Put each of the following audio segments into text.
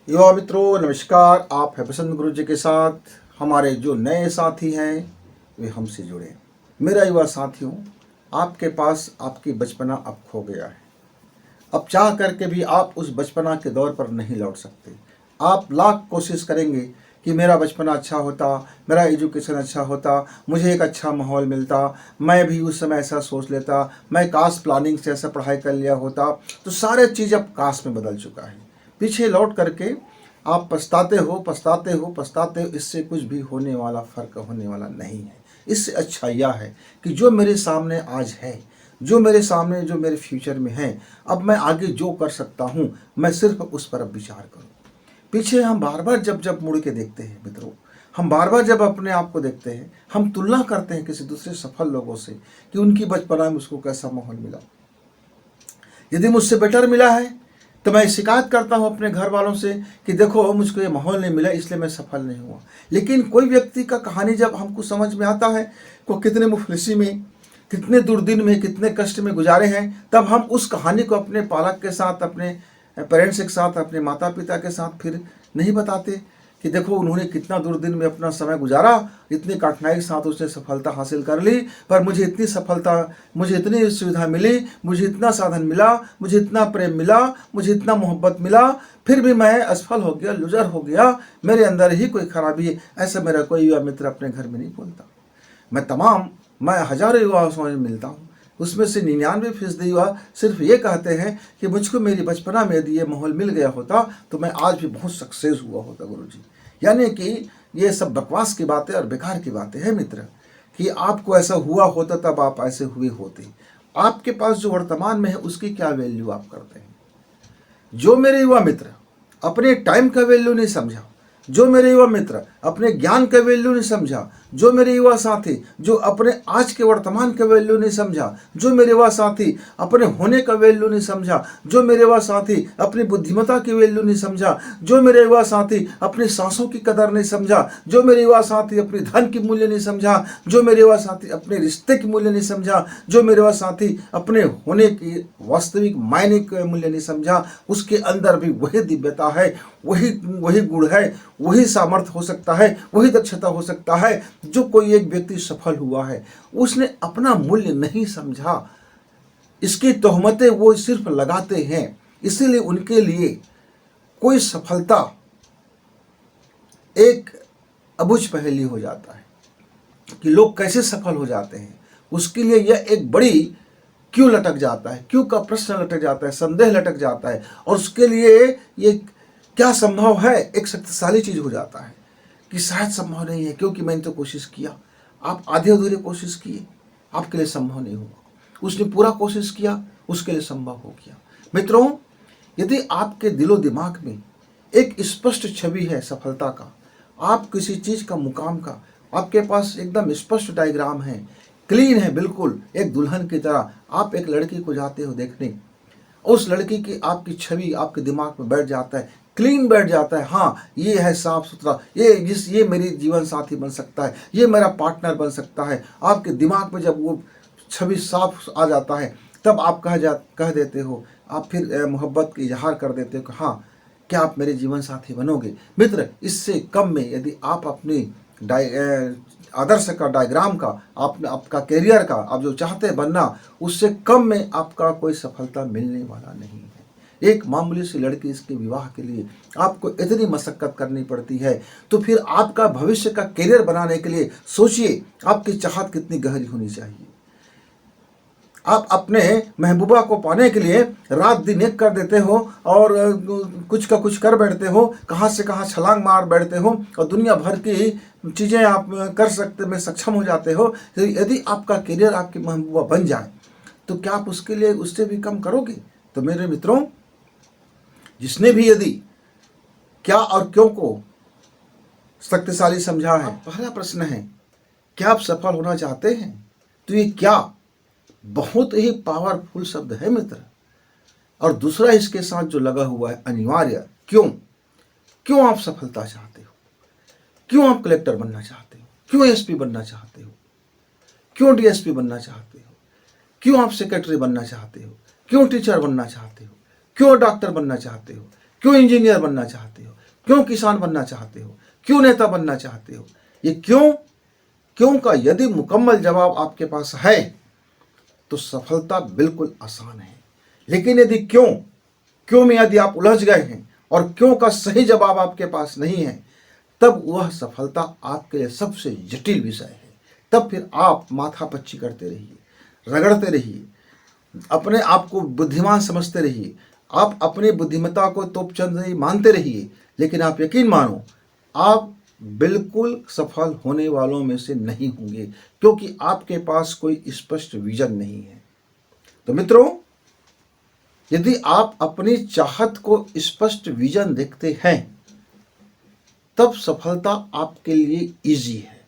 युवा मित्रों नमस्कार। आप हैं बसंत गुरु जी के साथ। हमारे जो नए साथी हैं वे हमसे जुड़े। मेरा युवा साथियों, आपके पास आपकी बचपना अब खो गया है। अब चाह करके भी आप उस बचपना के दौर पर नहीं लौट सकते। आप लाख कोशिश करेंगे कि मेरा बचपना अच्छा होता, मेरा एजुकेशन अच्छा होता, मुझे एक अच्छा माहौल मिलता, मैं भी उस समय ऐसा सोच लेता, मैं काश प्लानिंग से ऐसा पढ़ाई कर लिया होता। तो सारे चीज़ अब काश में बदल चुका है। पीछे लौट करके आप पछताते हो, पछताते हो, पछताते हो। इससे कुछ भी होने वाला, फ़र्क होने वाला नहीं है। इससे अच्छा यह है कि जो मेरे सामने आज है, जो मेरे सामने, जो मेरे फ्यूचर में है, अब मैं आगे जो कर सकता हूँ मैं सिर्फ उस पर अब विचार करूँ। पीछे हम बार बार जब जब मुड़ के देखते हैं मित्रों, हम बार बार जब अपने आप को देखते हैं, हम तुलना करते हैं किसी दूसरे सफल लोगों से कि उनकी बचपना में उसको कैसा माहौल मिला। यदि मुझसे बेटर मिला है तो मैं शिकायत करता हूँ अपने घर वालों से कि देखो मुझको ये माहौल नहीं मिला, इसलिए मैं सफल नहीं हुआ। लेकिन कोई व्यक्ति का कहानी जब हमको समझ में आता है, वो कितने मुफलिसी में, कितने दुर्दिन में, कितने कष्ट में गुजारे हैं, तब हम उस कहानी को अपने पालक के साथ, अपने पेरेंट्स के साथ, अपने माता पिता के साथ फिर नहीं बताते कि देखो उन्होंने कितना दुर्दिन में अपना समय गुजारा, इतनी कठिनाई के साथ उसने सफलता हासिल कर ली, पर मुझे इतनी सफलता, मुझे इतनी सुविधा मिली, मुझे इतना साधन मिला, मुझे इतना प्रेम मिला, मुझे इतना मोहब्बत मिला, फिर भी मैं असफल हो गया, लूजर हो गया, मेरे अंदर ही कोई खराबी है। ऐसा मेरा कोई युवा मित्र अपने घर में नहीं बोलता। मैं हजारों युवाओं से मिलता हूँ, उसमें से 99% युवा सिर्फ ये कहते हैं कि मुझको मेरी बचपना में यदि ये माहौल मिल गया होता तो मैं आज भी बहुत सक्सेस हुआ होता गुरुजी। यानी कि ये सब बकवास की बातें और बेकार की बातें हैं मित्र, कि आपको ऐसा हुआ होता तब आप ऐसे हुए होते। आपके पास जो वर्तमान में है उसकी क्या वैल्यू आप करते हैं। जो मेरे युवा मित्र अपने टाइम का वैल्यू नहीं समझा, जो मेरे युवा मित्र अपने ज्ञान का वैल्यू नहीं समझा, जो मेरे युवा साथी जो अपने आज के वर्तमान का वैल्यू नहीं समझा, जो मेरे युवा साथी अपने होने का वैल्यू नहीं समझा, जो मेरे युवा साथी अपनी बुद्धिमत्ता की वैल्यू नहीं समझा, जो मेरे युवा साथी अपनी सांसों की कदर नहीं समझा, जो मेरे युवा साथी अपने धन की मूल्य नहीं समझा, जो मेरे युवा साथी अपने रिश्ते की मूल्य नहीं समझा, जो मेरे युवा साथी अपने होने की वास्तविक मायने का मूल्य नहीं समझा, उसके अंदर भी वही दिव्यता है, वही गुण है, वही सामर्थ्य हो सकता है, वही दक्षता हो सकता है। जो कोई एक व्यक्ति सफल हुआ है उसने अपना मूल्य नहीं समझा, इसकी तोहमतें वो सिर्फ लगाते हैं। इसीलिए उनके लिए कोई सफलता एक अबुझ पहेली हो जाता है कि लोग कैसे सफल हो जाते हैं। उसके लिए यह एक बड़ी क्यों लटक जाता है, क्यों का प्रश्न लटक जाता है, संदेह लटक जाता है। और उसके लिए ये क्या संभव है एक शक्तिशाली चीज हो जाता है कि शायद संभव नहीं है, क्योंकि मैंने तो कोशिश किया। आप आधे अधूरे कोशिश किए, आपके लिए संभव नहीं हुआ। उसने पूरा कोशिश किया, उसके लिए संभव हो गया। मित्रों, यदि आपके दिलो दिमाग में एक स्पष्ट छवि है सफलता का, आप किसी चीज का, मुकाम का, आपके पास एकदम स्पष्ट डायग्राम है, क्लीन है, बिल्कुल एक दुल्हन की तरह आप एक लड़की को जाते हो देखने, उस लड़की की आपकी छवि आपके दिमाग में बैठ जाता है, क्लीन बैठ जाता है। हाँ, ये है साफ सुथरा, ये मेरी जीवन साथी बन सकता है, ये मेरा पार्टनर बन सकता है। आपके दिमाग में जब वो छवि साफ आ जाता है तब आप कह देते हो, आप फिर मोहब्बत की इजहार कर देते हो कि हाँ, क्या आप मेरे जीवन साथी बनोगे। मित्र, इससे कम में यदि आप अपनी आदर्श का, डायग्राम का, आपका करियर का, आप जो चाहते हैं बनना, उससे कम में आपका कोई सफलता मिलने वाला नहीं है। एक मामूली सी लड़की, इसके विवाह के लिए आपको इतनी मशक्कत करनी पड़ती है, तो फिर आपका भविष्य का करियर बनाने के लिए सोचिए आपकी चाहत कितनी गहरी होनी चाहिए। आप अपने महबूबा को पाने के लिए रात दिन एक कर देते हो और कुछ का कुछ कर बैठते हो, कहाँ से कहाँ छलांग मार बैठते हो और दुनिया भर की चीज़ें आप कर सकते में सक्षम हो जाते हो। तो यदि आपका करियर आपकी महबूबा बन जाए तो क्या आप उसके लिए उससे भी कम करोगे। तो मेरे मित्रों, जिसने भी यदि क्या और क्यों को शक्तिशाली समझा है, पहला प्रश्न है क्या आप सफल होना चाहते हैं। तो ये क्या बहुत ही पावरफुल शब्द है मित्र। और दूसरा इसके साथ जो लगा हुआ है अनिवार्य, क्यों आप सफलता चाहते हो, क्यों आप कलेक्टर बनना चाहते हो, क्यों एसपी बनना चाहते हो, क्यों डीएसपी बनना चाहते हो, क्यों आप सेक्रेटरी बनना चाहते हो, क्यों टीचर बनना चाहते हो, क्यों डॉक्टर बनना चाहते हो, क्यों इंजीनियर बनना चाहते हो, क्यों किसान बनना चाहते हो, क्यों नेता बनना चाहते हो? ये क्यों का यदि मुकम्मल जवाब आपके पास है तो सफलता बिल्कुल आसान है। लेकिन यदि क्यों में यदि आप उलझ गए हैं और क्यों का सही जवाब आपके पास नहीं है, तब वह सफलता आपके लिए सबसे जटिल विषय है। तब फिर आप माथापच्ची करते रहिए, रगड़ते रहिए, अपने आप को बुद्धिमान समझते रहिए, आप अपनी बुद्धिमत्ता को तोपचंद मानते रहिए, लेकिन आप यकीन मानो आप बिल्कुल सफल होने वालों में से नहीं होंगे, क्योंकि आपके पास कोई स्पष्ट विजन नहीं है। तो मित्रों, यदि आप अपनी चाहत को स्पष्ट विजन देखते हैं, तब सफलता आपके लिए इजी है,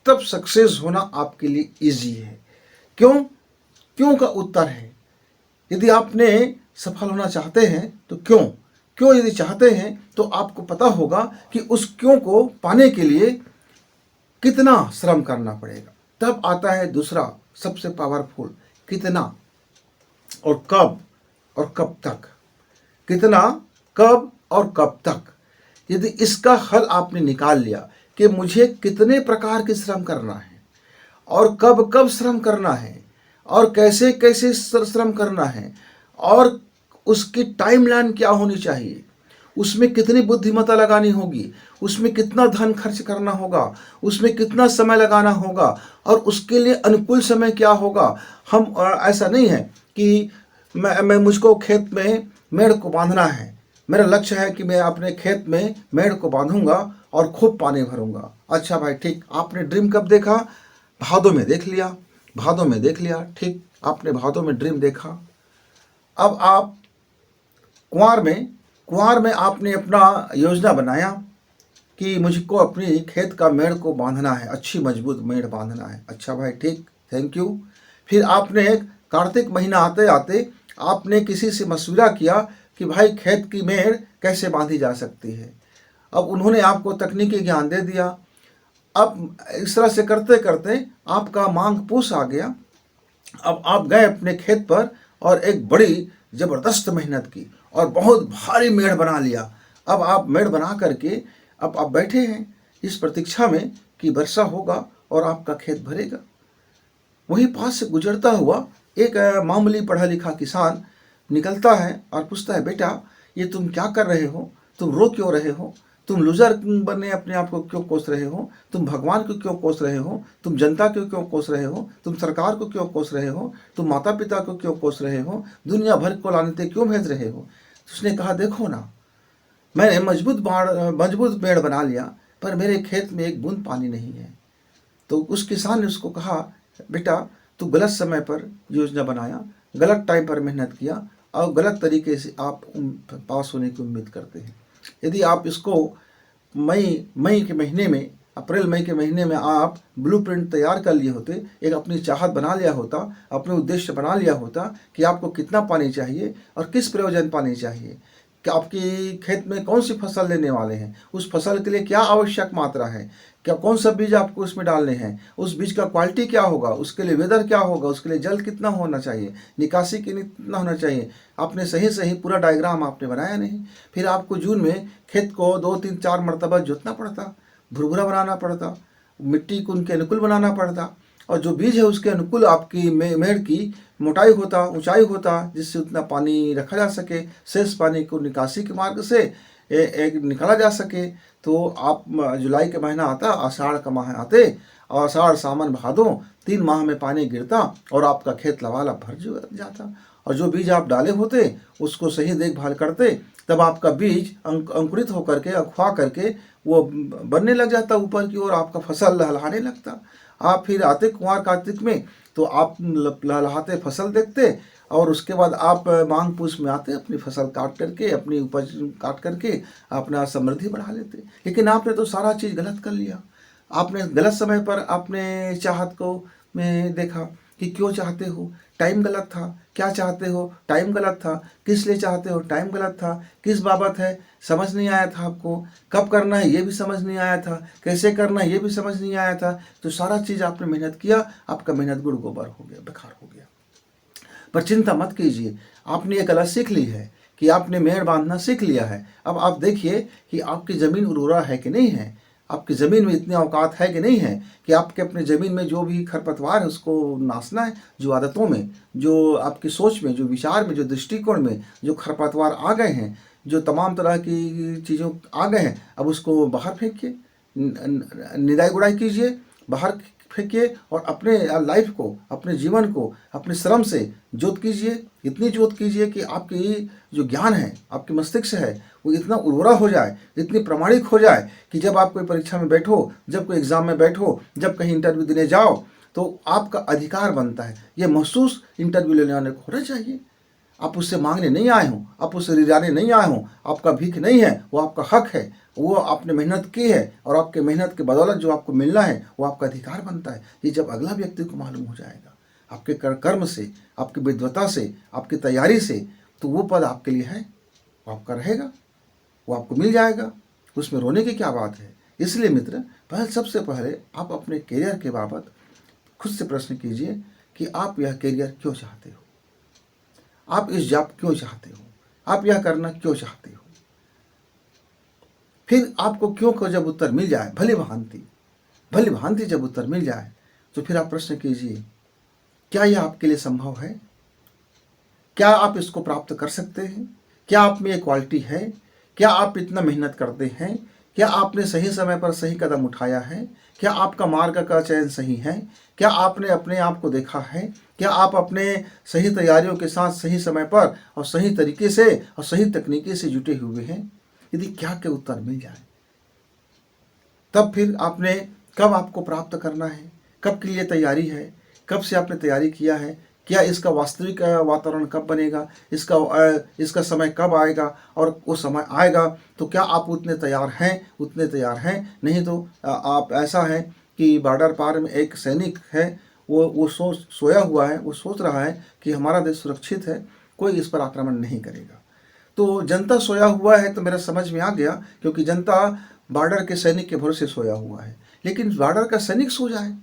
तब सक्सेस होना आपके लिए इजी है। क्यों का उत्तर है, यदि आपने सफल होना चाहते हैं तो क्यों यदि चाहते हैं तो आपको पता होगा कि उस क्यों को पाने के लिए कितना श्रम करना पड़ेगा। तब आता है दूसरा सबसे पावरफुल, कितना और कब तक। कितना, कब और कब तक। यदि इसका हल आपने निकाल लिया कि मुझे कितने प्रकार के श्रम करना है और कब कब श्रम करना है और कैसे कैसे श्रम करना है और उसकी टाइमलाइन क्या होनी चाहिए, उसमें कितनी बुद्धिमत्ता लगानी होगी, उसमें कितना धन खर्च करना होगा, उसमें कितना समय लगाना होगा और उसके लिए अनुकूल समय क्या होगा। हम ऐसा नहीं है कि मैं मुझको खेत में मेड़ को बांधना है, मेरा लक्ष्य है कि मैं अपने खेत में मेड़ को बांधूंगा और खूब पानी भरूंगा। अच्छा भाई ठीक, आपने ड्रीम कब देखा? भादों में देख लिया, भादों में देख लिया, ठीक, आपने भादों में ड्रीम देखा। अब आप कुंवार में आपने अपना योजना बनाया कि मुझको अपनी खेत का मेड़ को बांधना है, अच्छी मजबूत मेड़ बांधना है। अच्छा भाई ठीक, थैंक यू। फिर आपने कार्तिक महीना आते आते आपने किसी से मशविरा किया कि भाई खेत की मेड़ कैसे बांधी जा सकती है। अब उन्होंने आपको तकनीकी ज्ञान दे दिया। अब इस तरह से करते करते आपका मांग पूस आ गया। अब आप गए अपने खेत पर और एक बड़ी ज़बरदस्त मेहनत की और बहुत भारी मेड़ बना लिया। अब आप मेड़ बना करके अब आप बैठे हैं इस प्रतीक्षा में कि वर्षा होगा और आपका खेत भरेगा। वहीं पास से गुजरता हुआ एक मामूली पढ़ा लिखा किसान निकलता है और पूछता है, बेटा ये तुम क्या कर रहे हो, तुम रो क्यों रहे हो, तुम लूजर बनने अपने आप को क्यों कोस रहे हो, तुम भगवान को क्यों कोस रहे हो, तुम जनता को क्यों कोस रहे हो, तुम सरकार को क्यों कोस रहे हो, तुम माता पिता को क्यों कोस रहे हो, दुनिया भर को लानतें क्यों भेज रहे हो। तो उसने कहा, देखो ना, मैंने मजबूत पेड़ बना लिया पर मेरे खेत में एक बूंद पानी नहीं है। तो उस किसान ने उसको कहा, बेटा तू गलत समय पर योजना बनाया, गलत टाइम पर मेहनत किया और गलत तरीके से आप पास होने की उम्मीद करते हैं। यदि आप इसको मई के महीने में, अप्रैल मई के महीने में आप ब्लूप्रिंट तैयार कर लिए होते, एक अपनी चाहत बना लिया होता, अपने उद्देश्य बना लिया होता कि आपको कितना पानी चाहिए और किस प्रयोजन पानी चाहिए, कि आपकी खेत में कौन सी फसल लेने वाले हैं, उस फसल के लिए क्या आवश्यक मात्रा है, क्या कौन सा बीज आपको उसमें डालने हैं, उस बीज का क्वालिटी क्या होगा, उसके लिए वेदर क्या होगा, उसके लिए जल कितना होना चाहिए, निकासी कितना होना चाहिए, आपने सही पूरा डायग्राम आपने बनाया नहीं। फिर आपको जून में खेत को 2-3-4 मरतबा जोतना पड़ता, भुरभुरा बनाना पड़ता, मिट्टी को उनके अनुकूल बनाना पड़ता और जो बीज है उसके अनुकूल आपकी मेड़ की मोटाई होता, ऊंचाई होता, जिससे उतना पानी रखा जा सके, शेष पानी को निकासी के मार्ग से एक निकाला जा सके। तो आप जुलाई का महीना आता, आषाढ़ का माह आते, आषाढ़ सावन भादो 3 माह में पानी गिरता और आपका खेत लबालब भर जाता। और जो बीज आप डाले होते उसको सही देखभाल करते, तब आपका बीज अंकुरित होकर के, अखवा करके वो बनने लग जाता ऊपर की ओर, आपका फसल लहलहाने लगता। आप फिर आते कुंवार कार्तिक में तो आप लहलहाते फसल देखते और उसके बाद आप मांग पूस में आते, अपनी फसल काट करके, अपनी उपज काट करके अपना समृद्धि बढ़ा लेते। लेकिन आपने तो सारा चीज़ गलत कर लिया। आपने गलत समय पर अपने चाहत को में देखा कि क्यों चाहते हो, टाइम गलत था, क्या चाहते हो, टाइम गलत था, किस लिए चाहते हो, टाइम गलत था, किस बाबत है समझ नहीं आया था, आपको कब करना है ये भी समझ नहीं आया था, कैसे करना है ये भी समझ नहीं आया था। तो सारा चीज़ आपने मेहनत किया, आपका मेहनत गुड़ गोबर हो गया, बेकार हो गया। पर चिंता मत कीजिए, आपने ये गलत सीख ली है कि आपने मेड़ बांधना सीख लिया है। अब आप देखिए कि आपकी ज़मीन उर्वरा है कि नहीं है, आपकी ज़मीन में इतनी औकात है कि नहीं है कि आपके अपने ज़मीन में जो भी खरपतवार है उसको नाशना है। जो आदतों में, जो आपकी सोच में, जो विचार में, जो दृष्टिकोण में जो खरपतवार आ गए हैं, जो तमाम तरह की चीज़ों आ गए हैं, अब उसको बाहर फेंकिए, निदाई गुड़ाई कीजिए, बाहर फेंकिए और अपने लाइफ को, अपने जीवन को अपने श्रम से जोत कीजिए। इतनी जोत कीजिए कि आपकी जो ज्ञान है, आपके मस्तिष्क है, वो इतना उर्वरा हो जाए, इतनी प्रामाणिक हो जाए कि जब आप कोई परीक्षा में बैठो, जब कोई एग्ज़ाम में बैठो, जब कहीं इंटरव्यू देने जाओ, तो आपका अधिकार बनता है, ये महसूस इंटरव्यू लेने वाले को होना चाहिए। आप उससे मांगने नहीं आए हों, आप उससे रिझाने नहीं आए हों, आपका भीख नहीं है, वो आपका हक है, वो आपने मेहनत की है और आपके मेहनत के बदौलत जो आपको मिलना है वो आपका अधिकार बनता है। ये जब अगला व्यक्ति को मालूम हो जाएगा आपके कर्म से, आपकी विद्वता से, आपकी तैयारी से, तो वो पद आपके लिए है, वो आपका रहेगा, वो आपको मिल जाएगा। उसमें रोने की क्या बात है। इसलिए मित्र, सबसे पहले आप अपने करियर के बाबत खुद से प्रश्न कीजिए कि आप यह करियर क्यों चाहते हो, आप इस जॉब क्यों चाहते हो, आप यह करना क्यों चाहते हो। फिर आपको क्यों को जब उत्तर मिल जाए, भली भांति जब उत्तर मिल जाए, तो फिर आप प्रश्न कीजिए, क्या यह आपके लिए संभव है, क्या आप इसको प्राप्त कर सकते हैं, क्या आप में ये क्वालिटी है, क्या आप इतना मेहनत करते हैं, क्या आपने सही समय पर सही कदम उठाया है, क्या आपका मार्ग का चयन सही है, क्या आपने अपने आप को देखा है, क्या आप अपने सही तैयारियों के साथ सही समय पर और सही तरीके से और सही तकनीकी से जुटे हुए हैं। यदि क्या के उत्तर मिल जाए, तब फिर आपने कब आपको प्राप्त करना है, कब के लिए तैयारी है, कब से आपने तैयारी किया है, क्या इसका वास्तविक वातावरण कब बनेगा, इसका समय कब आएगा, और वो समय आएगा तो क्या आप उतने तैयार हैं। नहीं तो आप ऐसा है कि बॉर्डर पार में एक सैनिक है, वो सोया हुआ है, वो सोच रहा है कि हमारा देश सुरक्षित है, कोई इस पर आक्रमण नहीं करेगा। तो जनता सोया हुआ है, तो मेरा समझ में आ गया, क्योंकि जनता बॉर्डर के सैनिक के भरोसे सोया हुआ है। लेकिन बॉर्डर का सैनिक सो जाए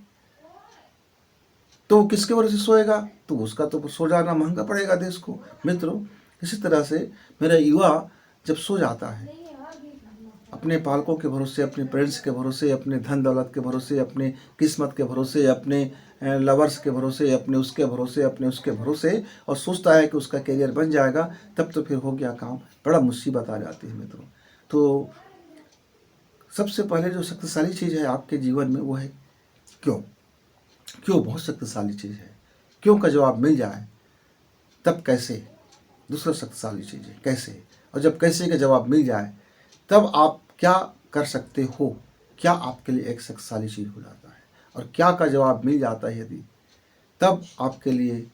तो किसके भरोसे सोएगा, तो उसका तो सो जाना महंगा पड़ेगा देश को। मित्रों, इसी तरह से मेरा युवा जब सो जाता है, अपने पालकों के भरोसे, अपने पेरेंट्स के भरोसे, अपने धन दौलत के भरोसे, अपने किस्मत के भरोसे, अपने लवर्स के भरोसे, अपने उसके भरोसे, और सोचता है कि उसका करियर बन जाएगा, तब तो फिर हो गया काम, बड़ा मुसीबत आ जाती है मित्रों। तो सबसे पहले जो शक्तिशाली चीज़ है आपके जीवन में वो है क्यों। क्यों बहुत शक्तिशाली चीज़ है। क्यों का जवाब मिल जाए तब कैसे दूसरा शक्तिशाली चीज़ है कैसे। और जब कैसे का जवाब मिल जाए तब आप क्या कर सकते हो, क्या आपके लिए एक शक्तिशाली चीज़ हो जाता है। और क्या का जवाब मिल जाता है यदि, तब आपके लिए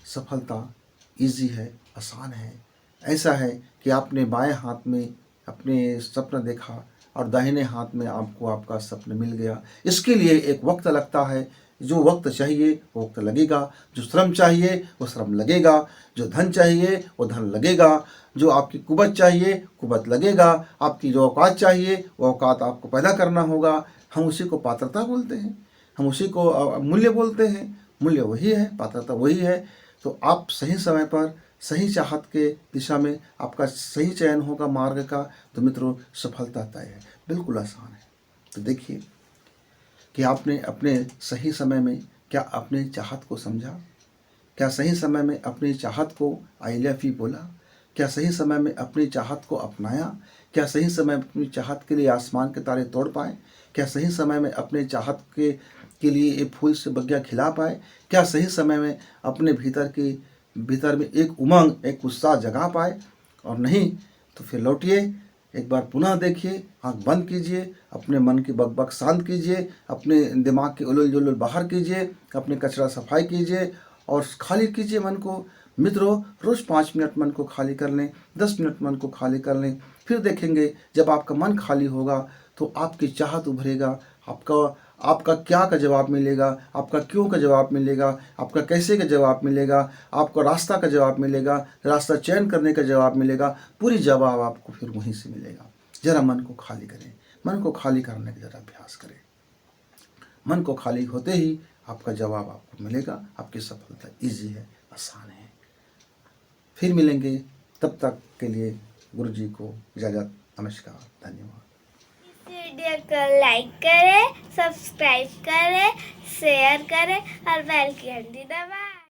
सफलता ईजी है, आसान है। ऐसा है कि आपने बाएं हाथ में अपने सपना देखा और दाहिने हाथ में आपको आपका सपना मिल गया। इसके लिए एक वक्त लगता है, जो वक्त चाहिए वो वक्त लगेगा, जो श्रम चाहिए वो श्रम लगेगा, जो धन चाहिए वो धन लगेगा, जो आपकी कुवत चाहिए कुवत लगेगा, आपकी जो औकात चाहिए वो औकात आपको पैदा करना होगा। हम उसी को पात्रता बोलते हैं, हम उसी को मूल्य बोलते हैं। मूल्य वही है, पात्रता वही है। तो आप सही समय पर सही चाहत के दिशा में आपका सही चयन होगा मार्ग का, तो मित्रों सफलता तय है, बिल्कुल आसान है। तो देखिए कि आपने अपने सही समय में क्या अपने चाहत को समझा, क्या सही समय में अपनी चाहत को आई लव यू बोला, क्या सही समय में अपनी चाहत को अपनाया, क्या सही समय में अपनी चाहत के लिए आसमान के तारे तोड़ पाए, क्या सही समय में अपने चाहत के लिए एक फूल से बगिया खिला पाए, क्या सही समय में अपने भीतर में एक उमंग, एक उत्साह जगा पाए। और नहीं तो फिर लौटिए, एक बार पुनः देखिए, आँख बंद कीजिए, अपने मन की बकबक शांत कीजिए, अपने दिमाग की उलझ जुलझ बाहर कीजिए, अपने कचरा सफाई कीजिए और खाली कीजिए मन को। मित्रों, रोज़ 5 मिनट मन को खाली कर लें, 10 मिनट मन को खाली कर लें। फिर देखेंगे जब आपका मन खाली होगा तो आपकी चाहत उभरेगा, आपका क्या का जवाब मिलेगा, आपका क्यों का जवाब मिलेगा, आपका कैसे का जवाब मिलेगा, आपको रास्ता का जवाब मिलेगा, रास्ता चयन करने का जवाब मिलेगा। पूरी जवाब आपको फिर वहीं से मिलेगा। ज़रा मन को खाली करें, मन को खाली करने का ज़रा अभ्यास करें। मन को खाली होते ही आपका जवाब आपको मिलेगा। आपकी सफलता ईजी है, आसान है। फिर मिलेंगे, तब तक के लिए गुरु जी को इजाज़त। नमस्कार, धन्यवाद। इस वीडियो को लाइक करें, सब्सक्राइब करें, शेयर करें और बेल की घंटी दबाएं।